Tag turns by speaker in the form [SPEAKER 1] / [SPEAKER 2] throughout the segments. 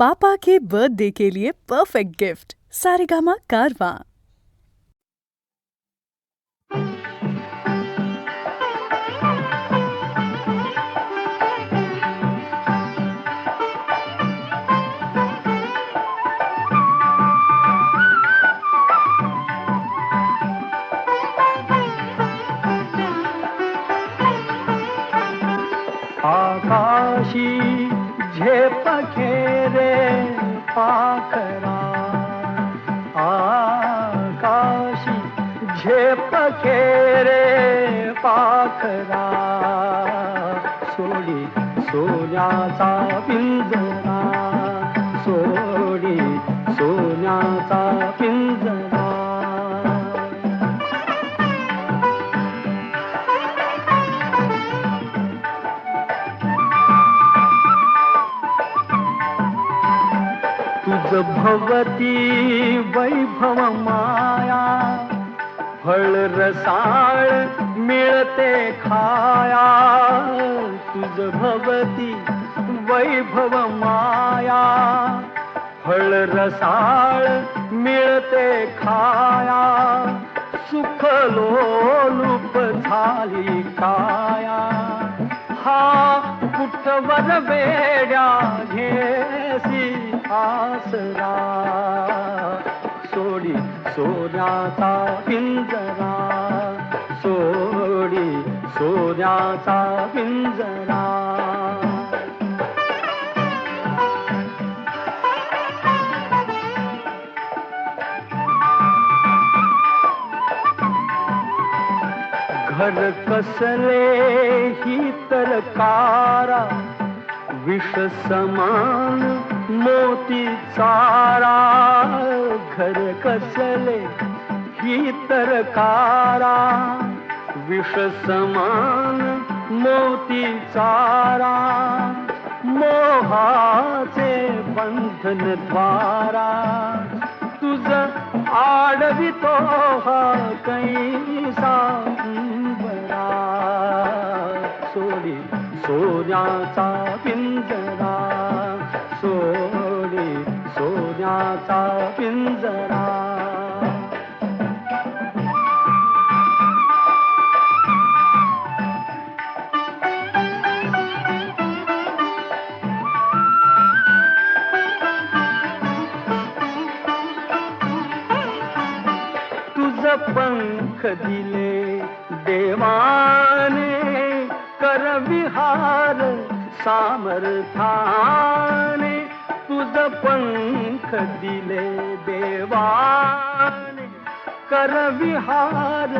[SPEAKER 1] पापा के birthday के लिए perfect gift Saregama कारवां।
[SPEAKER 2] आकाशी झेप खेरे पाखरा, आकाशी झेप खेरे पाखरा, सोडी सोन्याचा पिंजरा, सोडी सोन्याचा पिंजरा. तुझ भवती वैभव माया, फळ रसाळ मिळते खाया. तुझ भवती वैभव माया, फळ रसाळ मिळते खाया. सुख लोलूप झाली काया, हा कुठवर वेड्या घेसी आसरा. सोडी सोन्याचा पिंजरा, सोडी सोन्याचा पिंजरा. घर कसले ही तर कारा, विष समान मोती चारा. घर कसले ही तर कारा, विष समान मोती चारा. मोहाचे बंधन द्वारा, तुझ आडवितो हा कैसा बरा. सोडी सोन्याचा पिंजरा, सोडी सोन्याचा पिंजरा. तुझ पंख दिले देवाने, कर विहार सामर्थाने. तुझ पंख दिले देवाने, कर विहार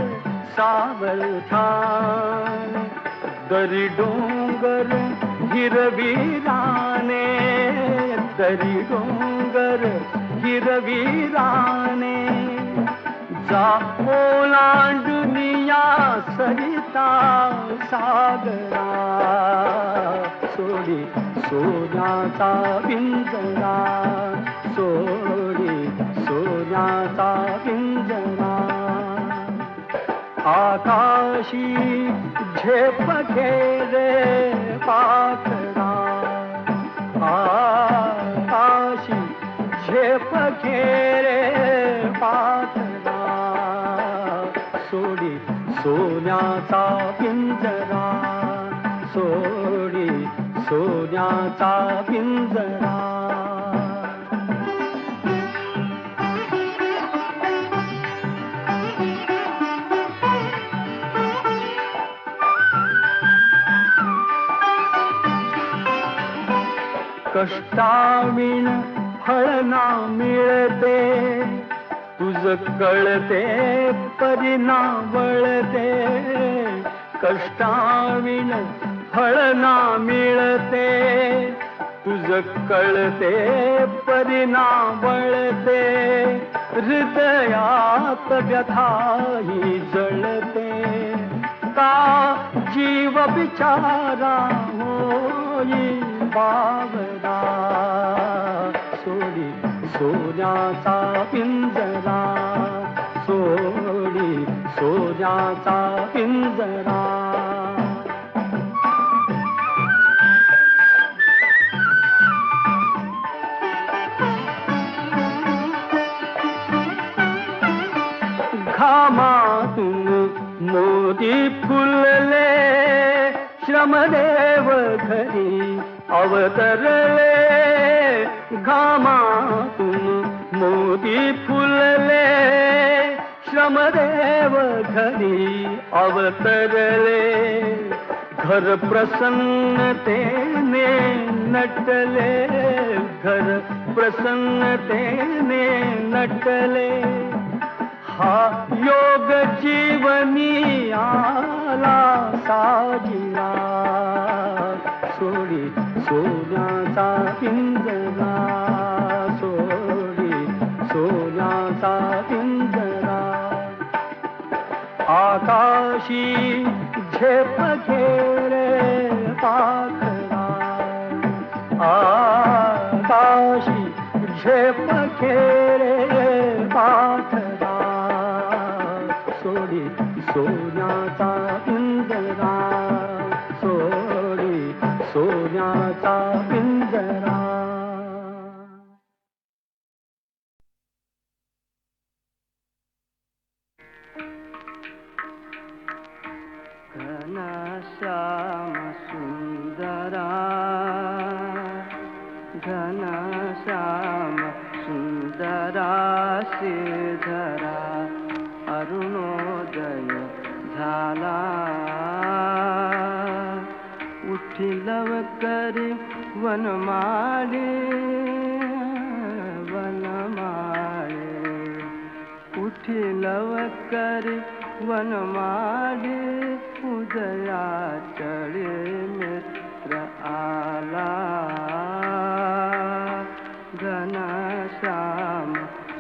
[SPEAKER 2] सामर्थाने. दरी डोंगर हिरवीराने, दरी डोंगर हिरवीराने. जा ओलांडुनिया सरिता सागरा, सोडी सोन्याचा पिंजरा, सोडी सोन्याचा पिंजरा. आकाशी झेप खेरे पाखरा, आकाशी झेप खेरे पाखरा. सोडी सोन्याचा पिंजरा, सोडी सोन्याचा पिंजरा. कष्टाविण फळ ना मिळते, तुझ कळते परिणा वळते. कष्टाविण फळ ना मिळते, तुझ कळते परिणा वळते. हृदयात व्यथाही जळते, का जीव बिचारा होई बावरा. सोडी सोन्याचा पिंजरा, सोडी सोन्याचा पिंजरा. श्रमदेव घरी अवतरले, घामातून मोती फुलले, श्रमदेव घरी अवतरले, घर प्रसन्नतेने नटले, घर प्रसन्नतेने नटले, हा योग जीवनी आला साजिला, सोडी सोन्याचा पिंजरा, सोडी सोन्याचा पिंजरा, आकाशी झेप घेरे पाखरा, आकाशी झेप घेरे पाखरा, सोडी सोन्याचा पिंजरा, सोडी सोन्याचा पिंजरा. घनश्याम सुंदरा, घनश्याम सुंदरा, श्रीधरा अरुणोदय झाला, उठी लवकरी वनमाळे, वनमाळे, उठी लवकरी वनमाळे, उदया चळे मित्र आला, घनश्याम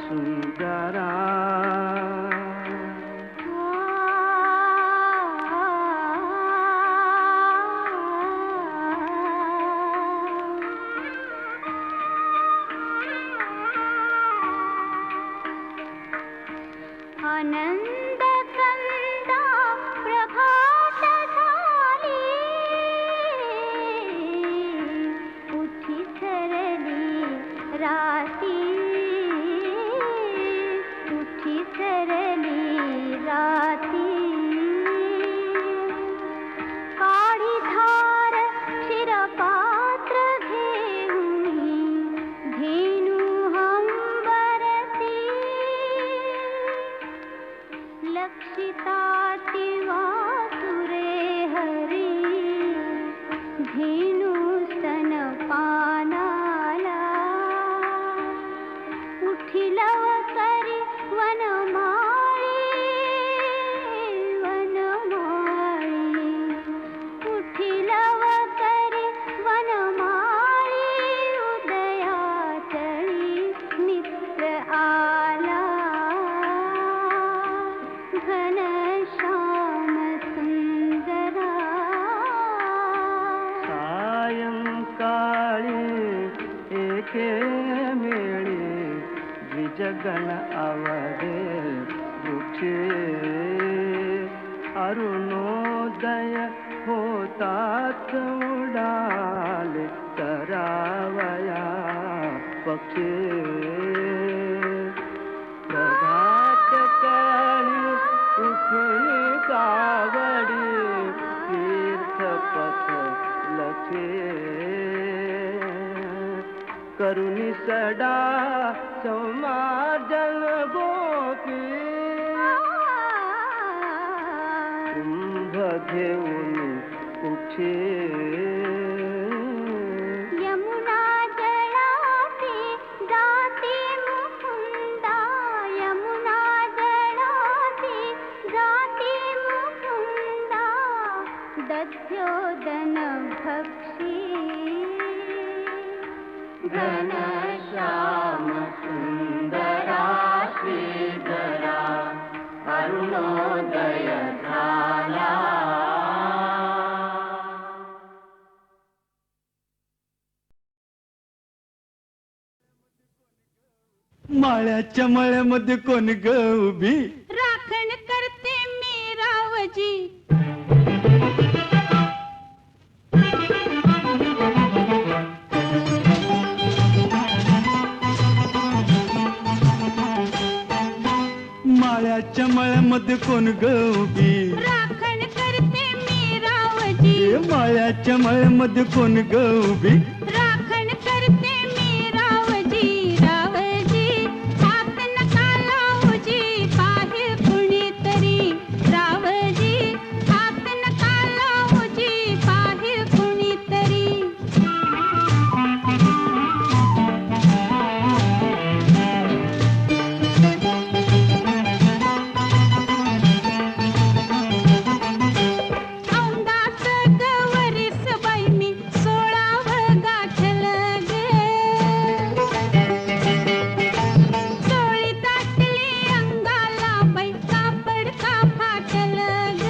[SPEAKER 2] सुंदरा.
[SPEAKER 3] आनंद कंदा प्रभात झाली, उठी सरली राती, उठी सरली राती, काढी धार क्षीरपात्र घेऊनी, धेनु हंबरती, लक्षिता वासुरे हरी, धेनु स्तनपानाला, उठी लवकरी वनमाळी, वनमाळी, उठी लवकरी वनमाळी, उदया चळी मित्र आला, घनश्याम सुंदरा.
[SPEAKER 2] सायंकाळी एके मेळी द्विजगण आवडे वृक्षे, अरुणोदय होतात उडाले करावया पक्षी, प्रभात काळी उठून कावडी, तीर्थपथ लखे, करुणी सडा समाजन गोपी, कुंभ घेऊन उठे,
[SPEAKER 3] यमुना जळासी जाती मुकुंदा, यमुना जळासी जाती मुकुंदा, दध्योदन भक्षी, घनश्याम सुंदरा, श्रीधरा अरुणोदय झाला.
[SPEAKER 2] माळ्याच्या मळ्यामध्ये कोण ग उभी,
[SPEAKER 3] राखण करते मी रावजी,
[SPEAKER 2] माळ्याच्या मळ्यामध्ये कोण ग उभी,
[SPEAKER 3] राखण करते मी रावजी,
[SPEAKER 2] माळ्याच्या मळ्यामध्ये कोण ग उभी
[SPEAKER 3] राखण करते मी रावजी रावजी हात नका लावूजी पाहे कुणीतरी रावजी हात नका लावूजी पाहे कुणीतरी औंदाच गवरीस बाई मी 16 गाठल गे चोळी दाटली अंगाला बाई कापड का फाटल ग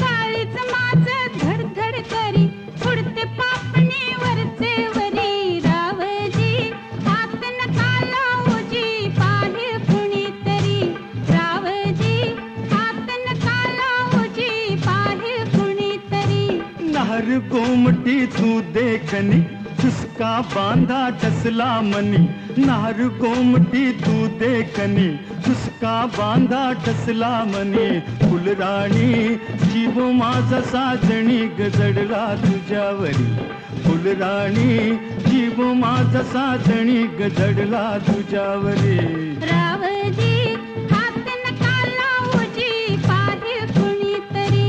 [SPEAKER 3] काळीच माझं धडधड करी उडते पापणी वरचे वरी रावजी हात नका लावूजी पाहे कुणीतरी रावजी हात नका लावूजी पाहे कुणीतरी
[SPEAKER 2] नार गोमटी तू देखनी चुसका बांधा टसला मनी नार गोमटी तू देखनी चुसका बांधा टसला मनी फुलराणी जीव माझा साजणी गजडला तुझ्यावरी फुलराणी जीव माझा साजणी गजडला तुझ्यावरी
[SPEAKER 3] रावजी हात नका लावूजी पाहे कुणीतरी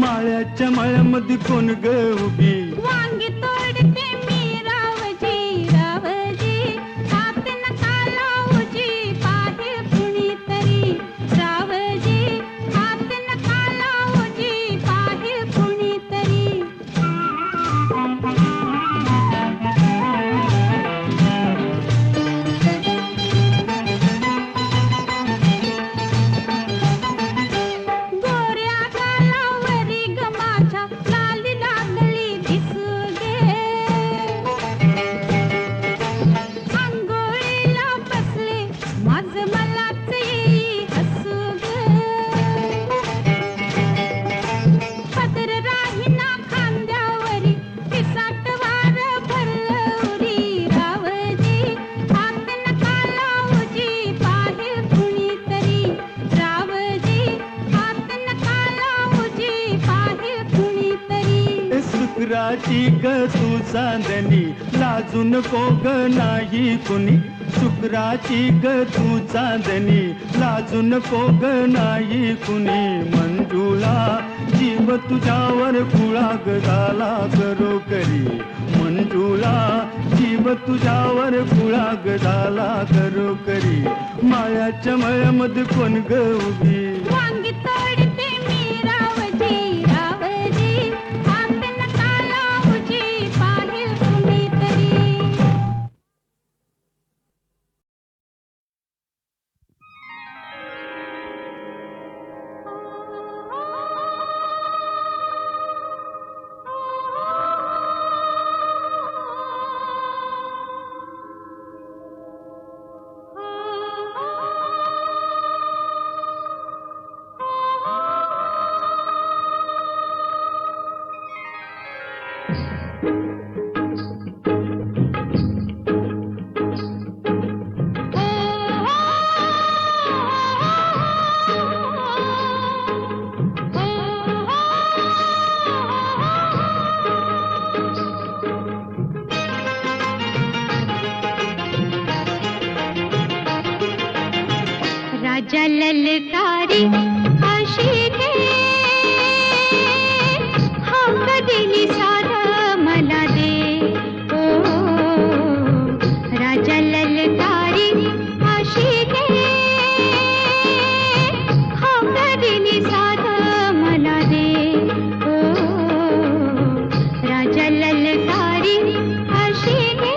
[SPEAKER 2] माळ्याच्या मळ्यामध्ये कोण ग उभी
[SPEAKER 3] वांगी तोडते मी रावजी रावजी हात नका लावूजी पाहे कुणीतरी रावजी हात नका लावूजी पाहे कुणीतरी गोऱ्या गालावरी ग माझ्या लाली लागली दिसू गे अंघोळीला बसले माझ मलाच येई हसू ग पदर राहीना खांद्यावरी पिसाट वार भरलवरी रावजी हात नका लावूजी पाहे कुणीतरी रावजी हात नका लावूजी पाहे कुणीतरी
[SPEAKER 2] शुक्राची ग तू चांदणी लाजू नको ग नाही कुणी शुक्राची ग तू चांदणी लाजू नको ग नाही कुणी मंजुळा जीव तुझ्यावर कुळा ग झाला करो करी मंजुळा जीव तुझ्यावर कुळा ग झाला करो करी माळ्याच्या मळ्यामध्ये कोण ग उभी
[SPEAKER 3] वांगी तोडते मी रावजी रावजी हात नका लावूजी पाहे कुणीतरी राजा ललकारी अशी घे हा कधी सारा मला दे ओ राजा ललकारी अशी घे हा कधी सारा मला दे ओ राजा ललकारी अशी घे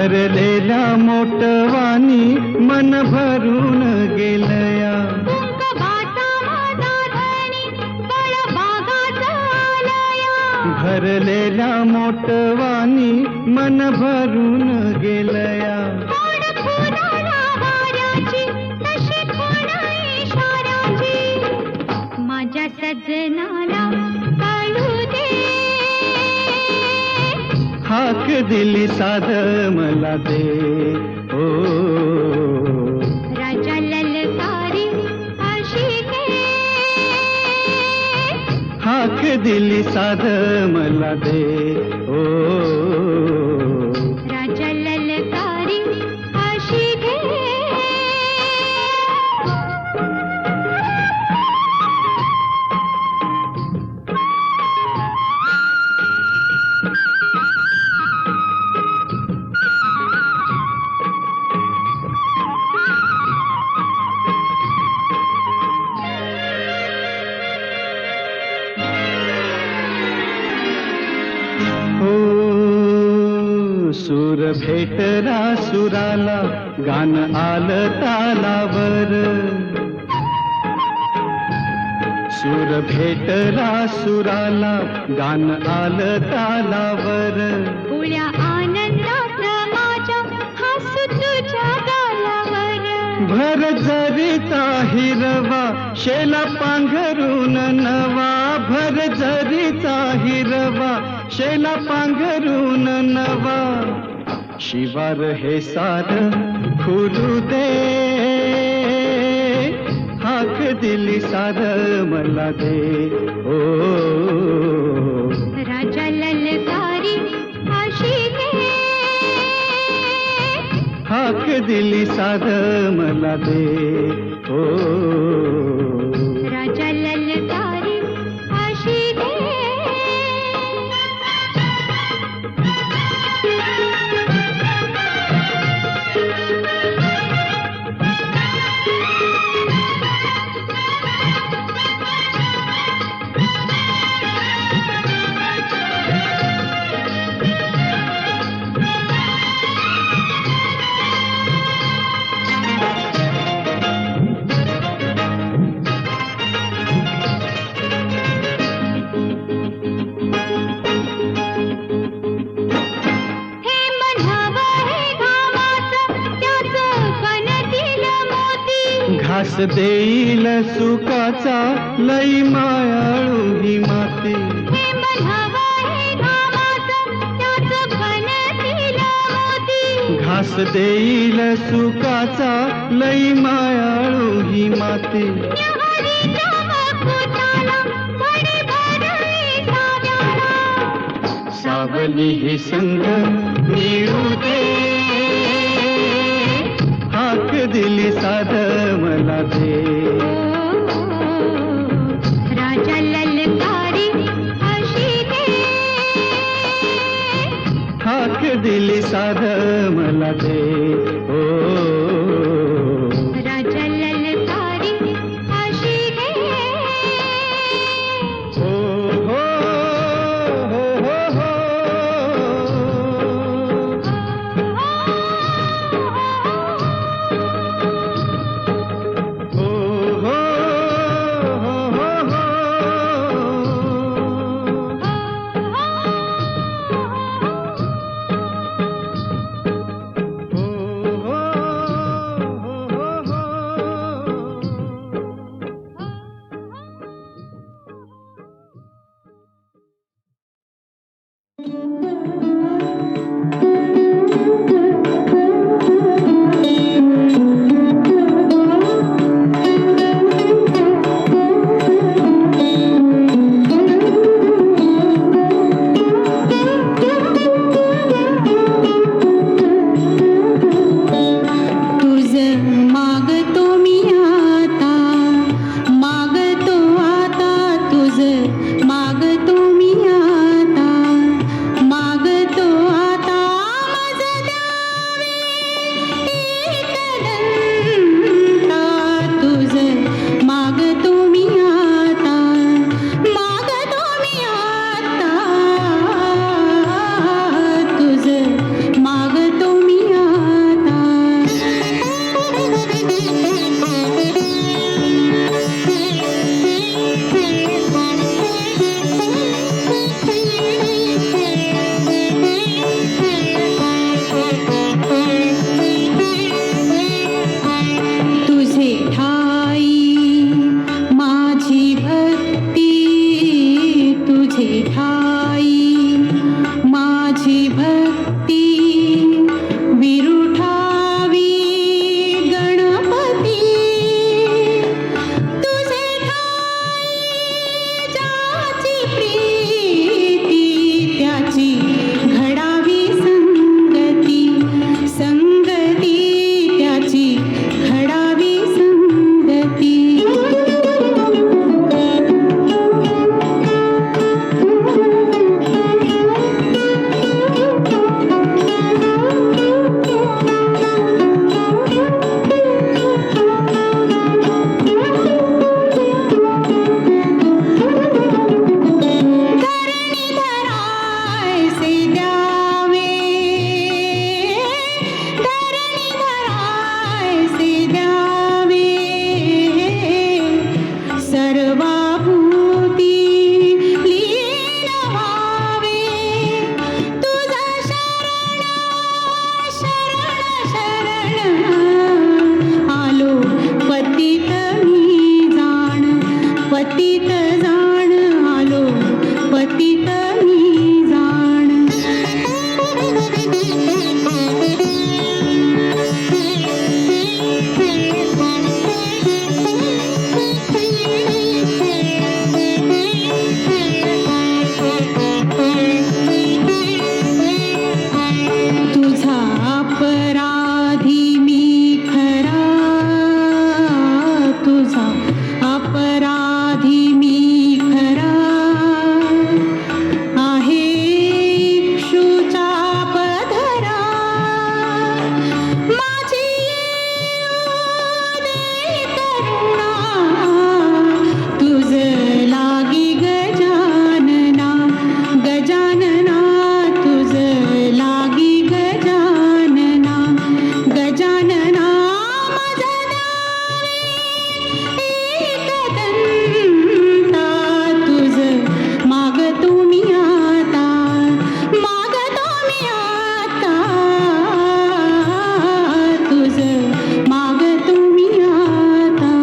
[SPEAKER 2] भरलेल्या मोटवानी मन भरून गेलया.
[SPEAKER 3] कुंकवाचा माझा धणी बळबागाचा आलया.
[SPEAKER 2] भरलेल्या मोटवानी मन भरून गेलया.
[SPEAKER 3] कोण फुलाला वाऱ्याची तशी कोण इशाऱ्याची. माझ्या सजनाला कळू दे.
[SPEAKER 2] हाक दिली साध मला दे. ओ
[SPEAKER 3] राजा ललकारी अशी घे.
[SPEAKER 2] हाक दिली साध मला दे. ओ
[SPEAKER 3] राजा ललकारी अशी घे.
[SPEAKER 2] सूर भेटला सुराला गान आलं तालावर. सूर भेटला सुराला गान आलं तालावर.
[SPEAKER 3] उळ्या आनंदात माझ्या हसू तुझ्या गालावर.
[SPEAKER 2] भर जरीचा हिरवा शेला पांघरून नवा. भर जरीचा हिरवा शेला पांघरून नवा. शिवार हे सार खुलू दे. हाक दिली सार मला दे. ओ
[SPEAKER 3] राजा ललकारी अशी घे.
[SPEAKER 2] हाक दिली सार मला दे. ओ
[SPEAKER 3] राजा ललकारी अशी घे.
[SPEAKER 2] घास देईल सुखाचा लई मायाळू ही माती.
[SPEAKER 3] हे म्हणावा हे घामाचं त्याचं बनतील मोती.
[SPEAKER 2] घास देईल सुखाचा लई मायाळू ही माती.
[SPEAKER 3] न्याहारीच्या वकुटाला घडी भरली साव्याला.
[SPEAKER 2] सावली ही संग मिळू दे. हाक दिली साध मला दे.
[SPEAKER 3] राजा ललकारी अशी घे.
[SPEAKER 2] हाक दिली साध मला दे. ओ
[SPEAKER 3] राजा ललकारी अशी घे.
[SPEAKER 2] हो हो हो हो हो.
[SPEAKER 3] मागतो
[SPEAKER 4] ठाई माझी भक्ती विरुठावी गणपती तुझे ठाई ज्याची प्रीती त्याची घडावी संगती संगती त्याची घडावी संगती पतित जाण आलो पतित मी जाण तुझा अपराधी मी खरा तुझा अपराधी मी खरा आहे इक्षुचा पदरा माझी येऊ दे करुणा तुझ लागी गजानना गजानना तुझ लागी गजानना गजानना माझा एकदंता तुझ मागतो मी आता मागतो मी आता तुझ मागतो मी आता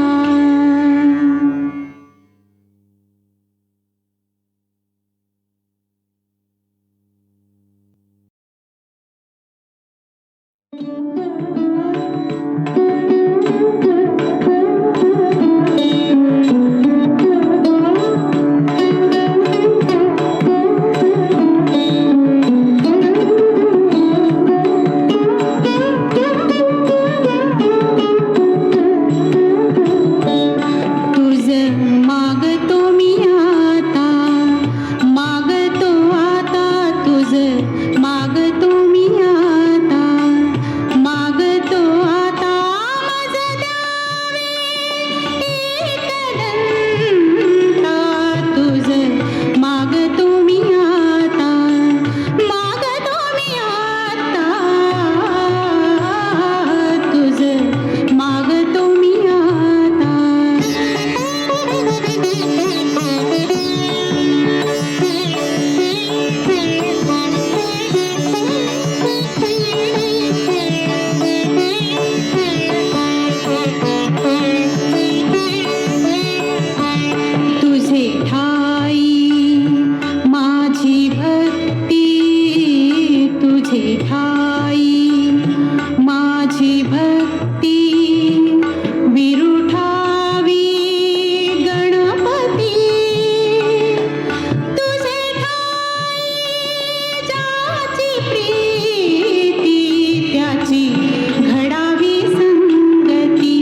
[SPEAKER 4] तुझ मागतो मी आता मागतो आता तुझ मागतो मी आता मागतो आता माझ द्यावे एकदंता तुझ मागतो मी आता मागतो मी आता तुझ मागतो मी आता तुझे ठाई माझी भक्ती तुझे ठाई माझी भक्ती विरुठावी गणपती तुझे ठाई ज्याची प्रीती त्याची घडावी संगती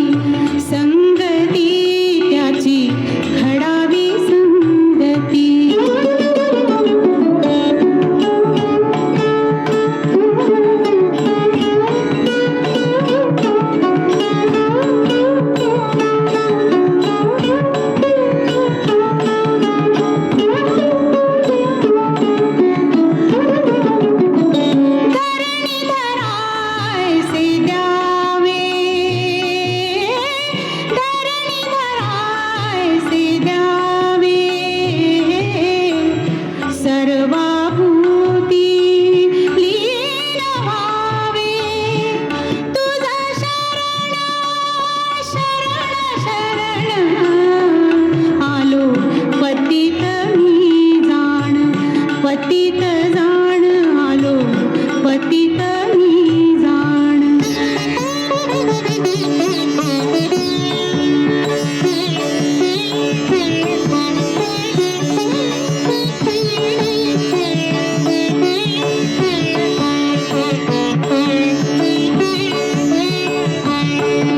[SPEAKER 4] संगती त्याची घडावी संगती पतित मी जाण पतित जाण आलो पतित मी जाण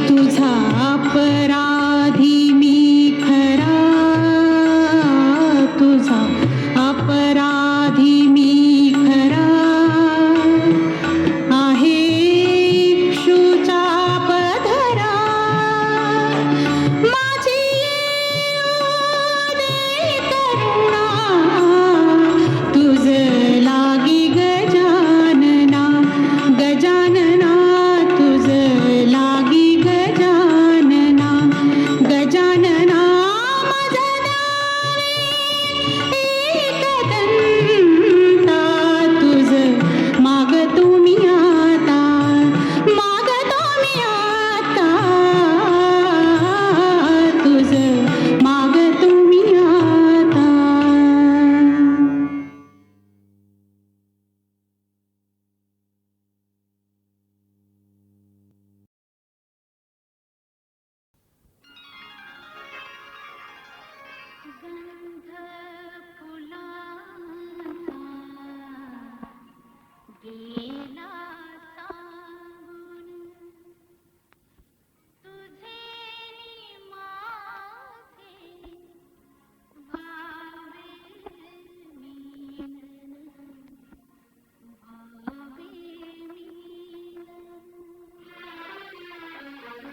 [SPEAKER 4] तुझा अपराधी मी खरा तुझा अपराधी मी खरा आहे इक्षुचा पदरा माझी येऊ दे करुणा तुझ लागी गजानना गजानना तुझ लागी गजानना गजानना माझा एकदंता तुझ मागतो मी आता मागतो मी आता तुझ मागतो मी आता
[SPEAKER 3] गंध फुलांचा गेला सांगून तुझे नि माझे भावे मिलन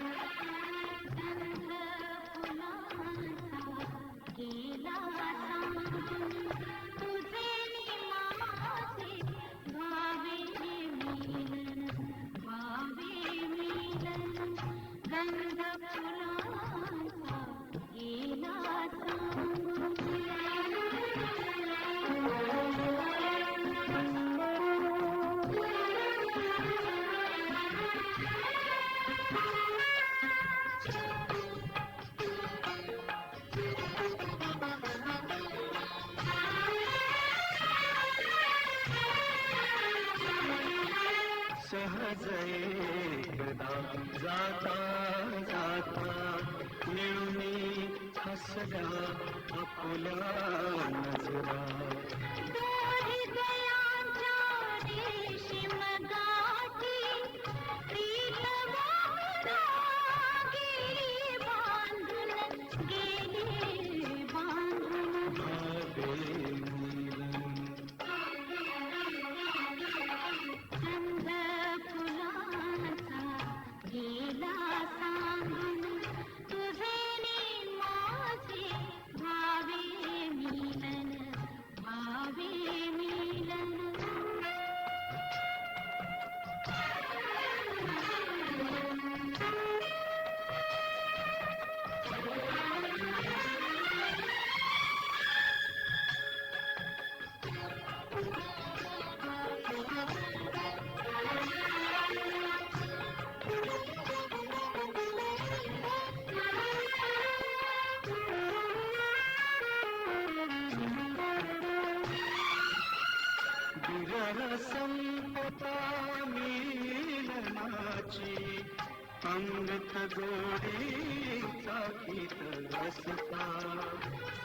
[SPEAKER 3] भावे मिलन गंध फुलांचा गेला सांगून तुझे नि माझे भावे मिलन भावे मिलन गंध फुलांचा गेला
[SPEAKER 2] सहज एकदा जाता जाता मिळूनी हसल्या आपुल्या नजरा
[SPEAKER 3] दोरी दयांच्या रेशीम गाठी प्रीत वाहना गेली बांधून गेली बांधून
[SPEAKER 2] भावे मिलन
[SPEAKER 3] गंध फुलांचा गेला सांगून तुझे नि माझे भावे मिलन भावे मिलन
[SPEAKER 2] विरह संपता मिलनाची अंगत गोडी चाकीत रसता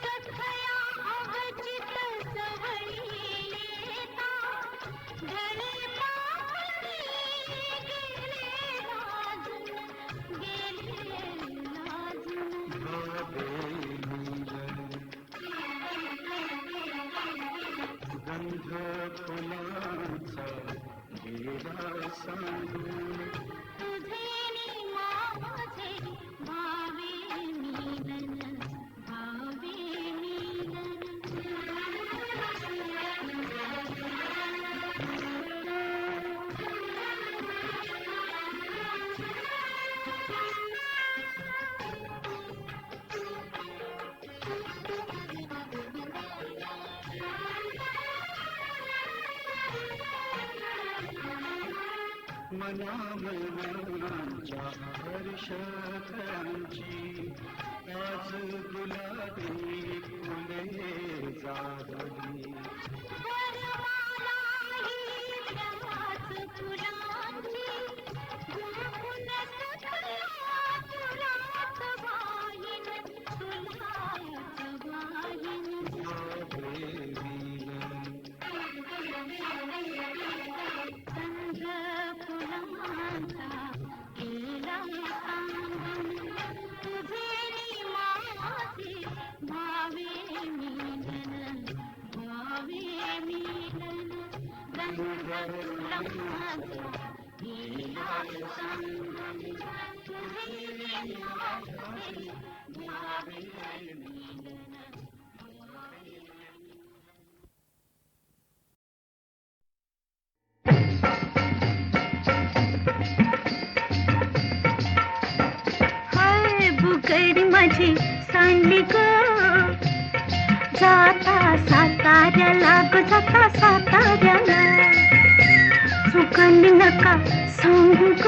[SPEAKER 3] सखया अवचित सवयी येता गळे पापणी गेले लाजून
[SPEAKER 2] भावे मिलन गंध फुलांचा गेला सांगून
[SPEAKER 3] तुझे नि माझे भावे मिलन भावे मिलन
[SPEAKER 2] मनामनांच्या हर्षांची आज गुलाबी फुले जागली
[SPEAKER 3] वर हाय बुगडी माझी सांडली ग जाता साताऱ्याला ग जाता साताऱ्याला चुकली नका सांगू ग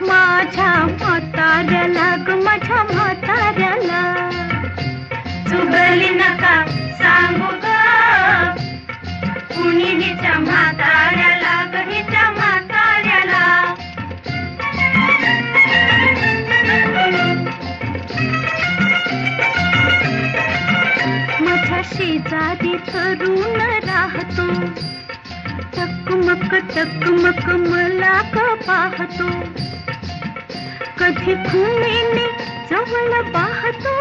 [SPEAKER 3] माझ्या म्हाताऱ्याला ग माझ्या म्हाताऱ्याला चुकली नका सांगू ग कुणी हिच्या म्हाताऱ्याला ग हिच्या म्हाताऱ्याला माझ्या शेजारी तरुण राहतो टकमक मला क पाहतो कधी खुणेने जवळ पाहतो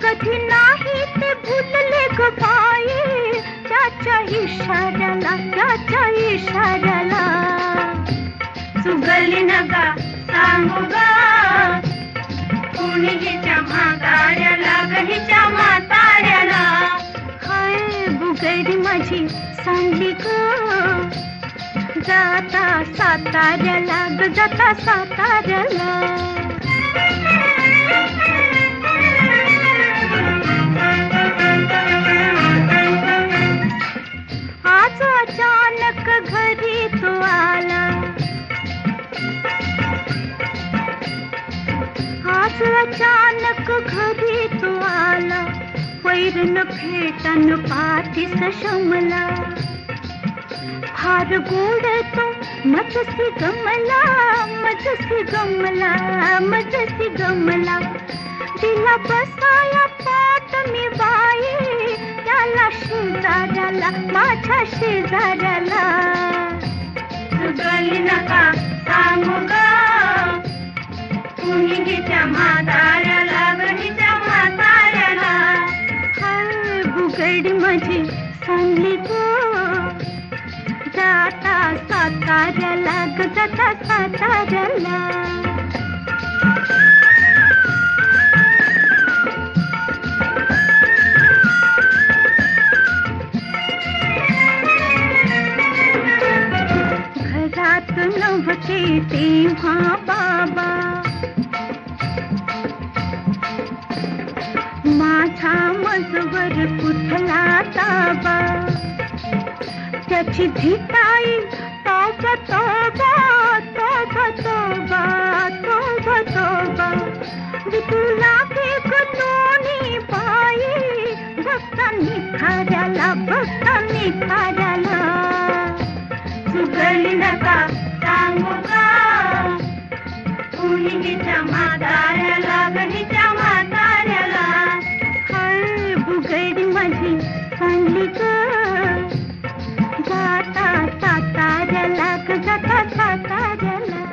[SPEAKER 3] कधी नाही ते भुलले ग पाये त्याच्या इशाऱ्याला चुगली नका सांगू ग कुणी हिच्या म्हाताऱ्याला ग हिच्या म्हाताऱ्याला हाय बुगडी माझी सांडली ग जाता साताऱ्याला ग जाता साताऱ्याला आज अचानक घरी तो आला आज अचानक घरी तो आला वैरन फेटन पाठीस शमला फार गोड तो मजसी गमला दिला बसाया पाट मी बाई त्याला शेजाऱ्याला माझ्या शेजाऱ्याला चुकली नका सांगू ग कुणी हिच्या म्हाताऱ्याला ग हिच्या म्हाताऱ्याला हाय बुगडी माझी सांडली ग जाता साताऱ्याला ग जाता साताऱ्याला घरात नव्हते तेव्हा बाबा माझा मजवर कुठला ताबा त्याची धिटाई तोबा विकू लागे दोन्ही पायी भक्तांनी खाऱ्याला चुकली नका सांगू ग कुणी हिच्या म्हाताऱ्याला ग हिच्या म्हाताऱ्याला हाय बुगडी माझी सांडली ग जाता साताऱ्याला ग जाता साताऱ्याला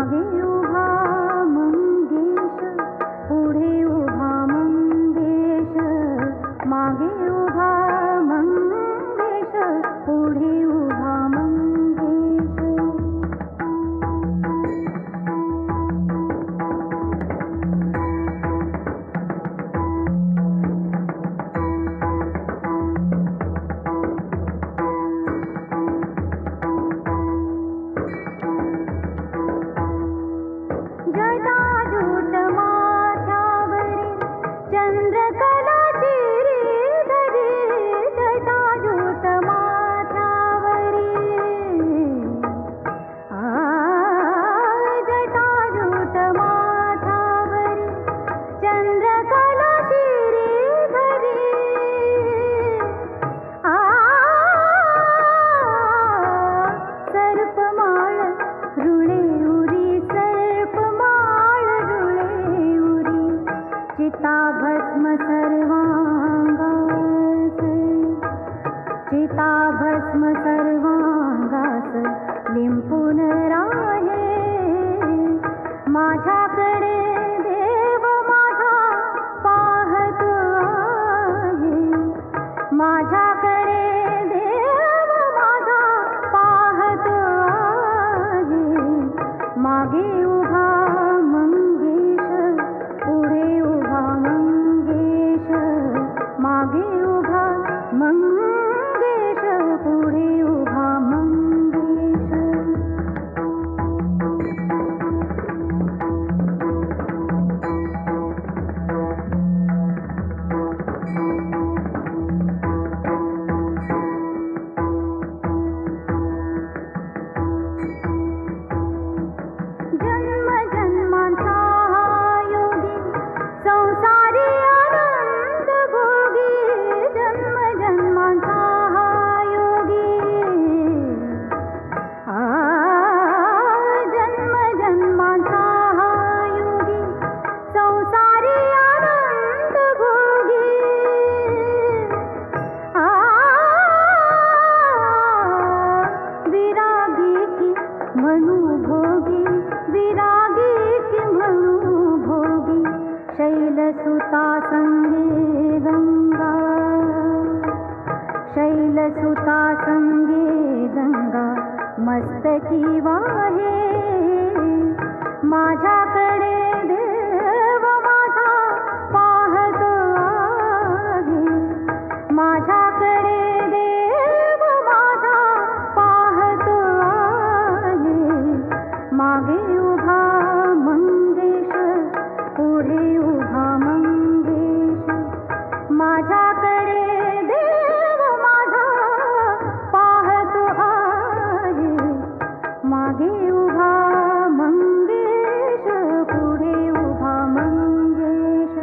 [SPEAKER 4] मागे उभा मंगेश पुढे उभा मंगेश मागे उभा मंगेश पुढे उभा मंगेश जटाजूट माथ्यावरील चंद्रकला श्रीधरी जटाजूट माथ्यावरील जटाजूट माथ्यावरील चंद्रकला श्रीधरी सर्पमाळ रुळे उरी सर्पमाळ रुळे उरी चिताभस्म सर्वांगास चिताभस्म सर्वांगास लिंपून राहे माझ्याकडे देव माझा पाहतो आहे माझ्याकडे देव माझा पाहतो आहे मागे उभा मंगेश पुढे उभा मंगेश मागे उभा मंगेश पुढे उभा मंगेश जन्म जन्मांचा हा योगी संसारी आनंद भोगी जन्म जन्मांचा हा योगी जन्म जन्मांचा हा योगी संसारी आनंद भोगी विरागी की म्हणू भोगी विरागी की म्हणू भोगी शैलसुता संगे गंगा शैलसुता संगे गंगा मस्तकी वाहे माझ्याकडे देव माझा पाहतो आहे माझ्याकडे देव माझा पाहतो आहे मागे उभा मंगेश पुढे उभा मंगेश माझ्याकडे देव माझा पाहतो आहे मागे उभा मंगेश पुढे उभा मंगेश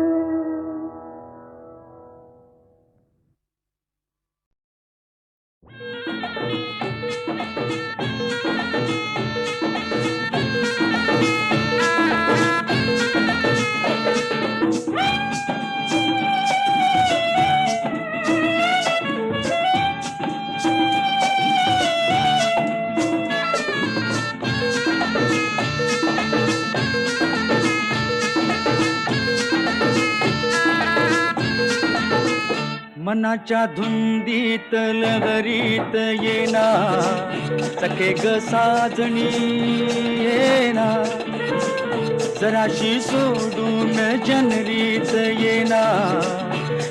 [SPEAKER 2] मनाच्या धुंदीत लहरीत येना सखे ग साजणी येना जराशी सोडून जनरीत येना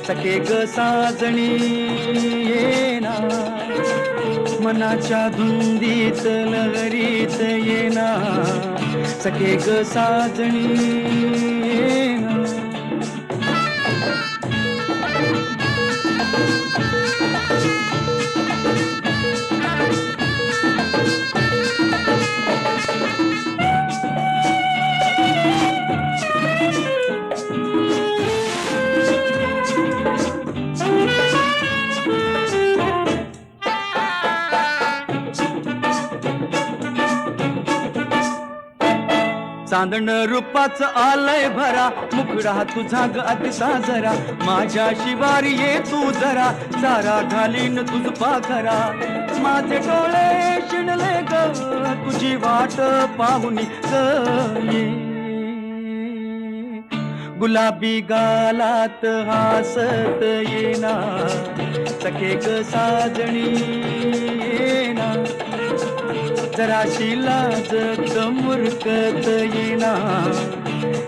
[SPEAKER 2] सखे ग साजणी येना मनाच्या धुंदीत लहरीत येना सखे ग साजणी येना चांदण रूपाच आलय भरा मुखडा तुझा ग अतिसा जरा माझ्या शिवारी ये तू जरा सारा घालीन तुझ पाखरा माझे डोळे शिणले ग तुझी वाट पाहुनी ग ये. गुलाबी गालात हासत येना सखे ग साजणी येना. जराशी लाजत मुरकत येना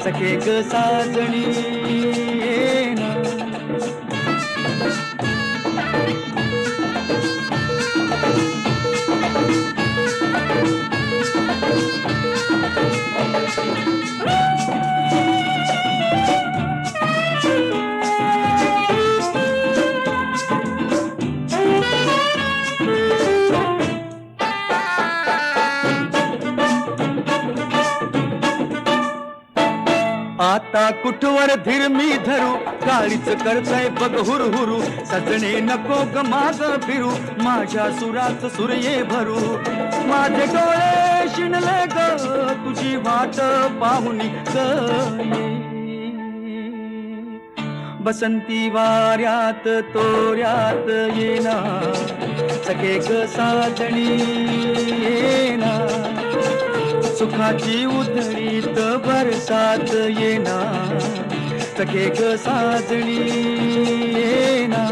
[SPEAKER 2] सखे ग साजणी येना. आता कुठवर धीर मी धरू काळीच करताय बघ हुरहुरू. सजणे नको ग माग फिरू माझ्या सुरात सूर ये भरू. माझे डोळे शिणले ग तुझी वाट पाहुनी ग ये. बसंती वाऱ्यात तोऱ्यात येना सखे ग साजणी येना. सुखाची उधळीत बरसात येना सखे ग साजणी येना.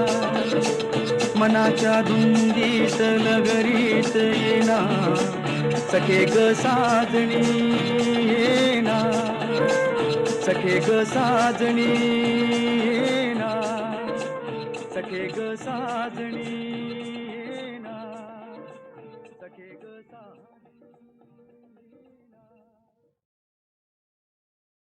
[SPEAKER 2] मनाच्या धुंदीत लगरीत येना सखे ग साजणी येना. सखे ग साजणी येना सखे ग साजणी.